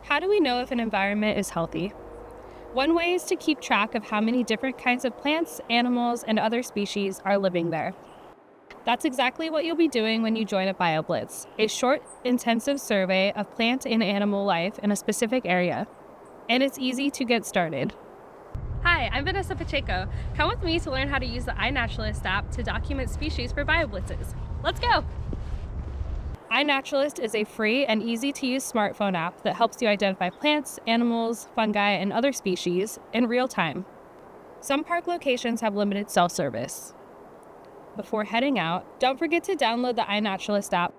How do we know if an environment is healthy? One way is to keep track of how many different kinds of plants, animals, and other species are living there. That's exactly what you'll be doing when you join a bioblitz, a short, intensive survey of plant and animal life in a specific area. And it's easy to get started. Hi, I'm Vanessa Pacheco. Come with me to learn how to use the iNaturalist app to document species for bioblitzes. Let's go! iNaturalist is a free and easy-to-use smartphone app that helps you identify plants, animals, fungi, and other species in real time. Some park locations have limited cell service. Before heading out, don't forget to download the iNaturalist app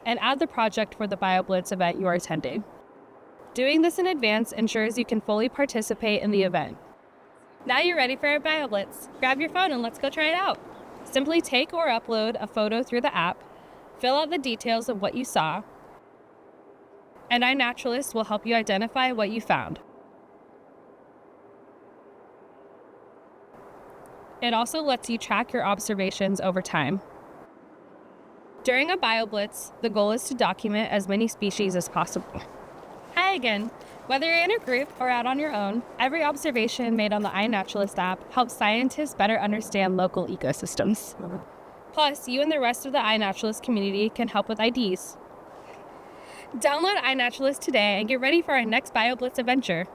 and add the project for the BioBlitz event you are attending. Doing this in advance ensures you can fully participate in the event. Now you're ready for a BioBlitz. Grab your phone and let's go try it out. Simply take or upload a photo through the app, fill out the details of what you saw, and iNaturalist will help you identify what you found. It also lets you track your observations over time. During a BioBlitz, the goal is to document as many species as possible. Hi again. Whether you're in a group or out on your own, every observation made on the iNaturalist app helps scientists better understand local ecosystems. Plus, you and the rest of the iNaturalist community can help with IDs. Download iNaturalist today and get ready for our next BioBlitz adventure.